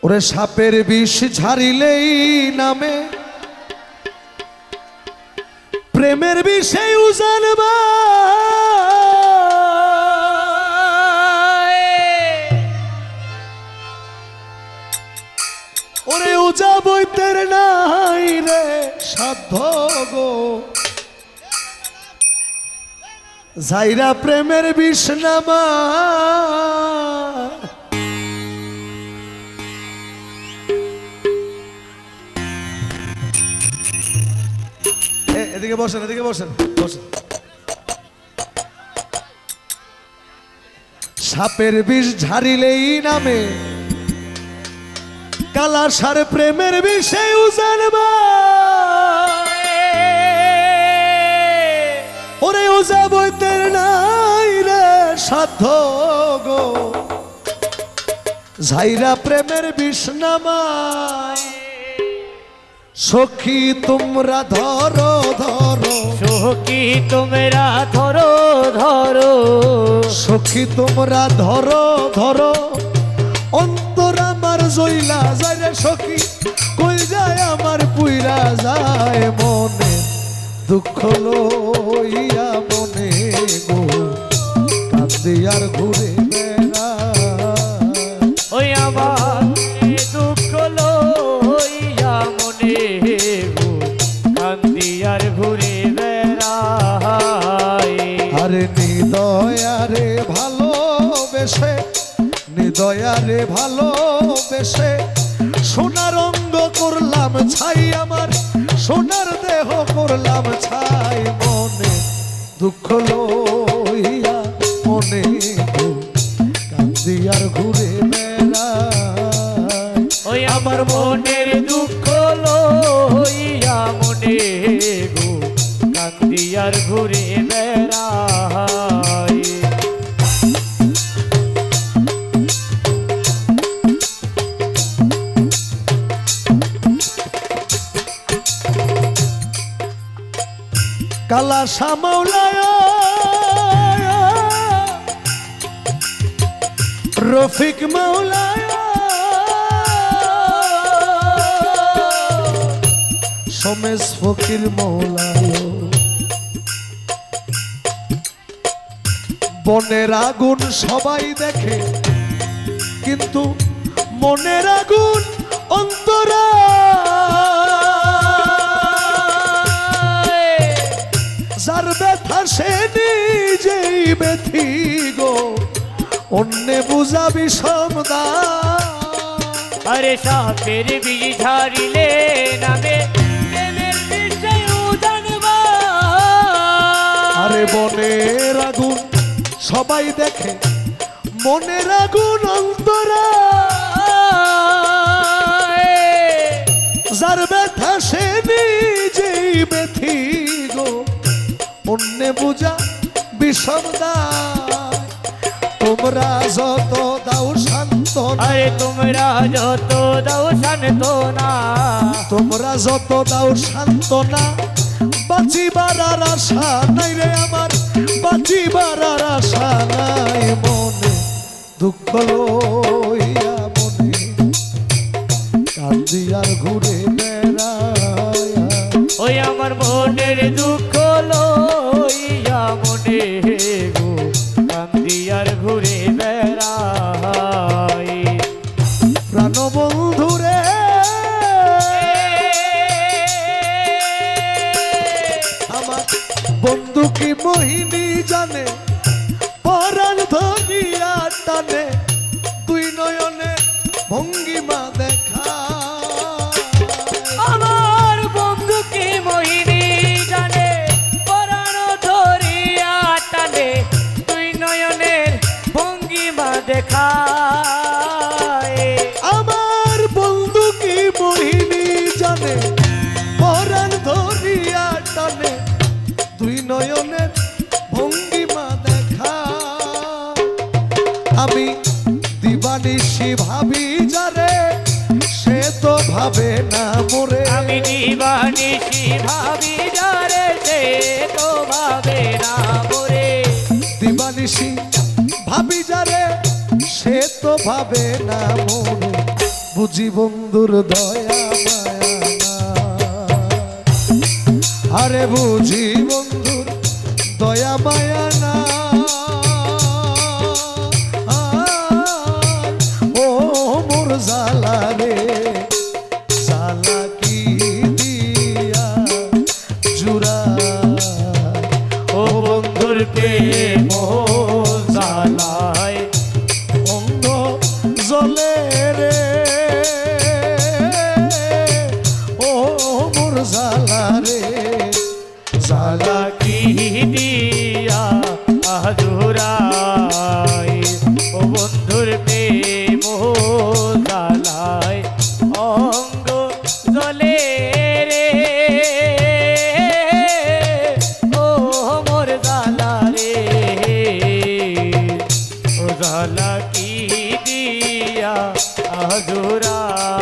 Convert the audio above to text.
ওরে সাপের বিষ ঝাড়িলেই নামে প্রেমের বিষে উজানবা ওরে উজা বইতের নাই রে সাধ্য গো যাইরা প্রেমের বিষ নামা এদিকে বসেন এদিকে বসেন বসেন সাপের বিষ ঝাড়িলেই নামে কালা সার প্রেমের বিষে উজানবা ওরে উজা বইতের নাই রে সাধ্য গো ঝাইরা প্রেমের বিষ নামায় সখী তোমরা ধরো ধরো সখী তোমরা ধরো ধরো সখী তোমরা ধরো ধরো অন্তর আমার জইলা যায় রে সখী কই যায় আমার পুইরা যায় মনে দুঃখ লইয়া মনে গো কাঁদি আর ঘুরে বেড়া ওই আমার দুঃখ লইয়া মনে গো কান্দি আর ঘুরে বেড়াই আরে নিদয়ারে ভালোবেসে নিদয়ারে ভালোবেসে সোনার অঙ্গ করলাম ছাই আমার সোনার দেহ করলাম ছাই মনে দুঃখ লইয়া মনে গো কান্দি আর ঘুরে বেড়াই ওই আমার মনের দুঃখ লইয়া মনে গো কান্দি আর ঘুরে বেড়াই কালা সামাউলায় রফিক মাওলায় সমেশ ফকির মৌলায় বনের আগুন সবাই দেখে কিন্তু মনের আগুন অন্তরা যার ব্যথা সে নিজেই ব্যথি গো অন্যে বুঝাবি সমদা আরে সাপের বিষ ঝাড়িলে নামে প্রেমের বিষে উজানবা আরে বনের আগুন সবাই দেখে মনের আগুন অন্তরা যার ব্যথা সে নিজেই ব্যথি গো অন্যে বুঝা বিষমদা তোমরা যত দাও সান্ত্বনা আরে তোমরা যত দাও সান্ত্বনা তোমরা যত দাও সান্ত্বনা বাঁচিবার আর আশা নাই রে আমার বাঁচিবার আর আশা নাই মনে দুঃখ লইয়া মনে কান্দি আর ঘুরে বেড়ায় ওই আমার মনের দুঃখ লইয়া মনে গো কান্দি আর ঘুরে বেড়াই প্রাণবন্ধু রে আমার বন্ধু কি মোহিনী জানে পরাণ ধরিয়া টানে দুই নয়নে ভঙ্গিমা দেখা আমার বন্ধুকে মোহিনী জানে পরাণ ধরিয়া টানে তুই নয়নের ভঙ্গিমা দেখায় আমার বন্ধু কি মোহিনী জানে পরাণ ধরিয়া টানে দুই নয়নের ভঙ্গিমা দেখা আমি দিবানিশি ভাবি যারে সে তো ভাবে না মোরে আমি দিবানিশি ভাবি যারে সে তো ভাবে না মোরে দিবানিশি ভাবি যারে সে তো ভাবে না মোরে বুঝি বন্ধুর দয়া মায়া নাই। আরে বুঝি বন্ধুর দয়া মায়া না ও মোর জালা রে জালা কি দিয়া জুরা ও বন্ধুর প্রেম জালায় অঙ্গ জলে রে ও মোর জালা রে জালা কি দিয়া আজুরাই ও বন্ধুর প্রেম জালায় অঙ্গ জলে রে ও মোর জালা রে ও জালা কি দিয়া আজুরাই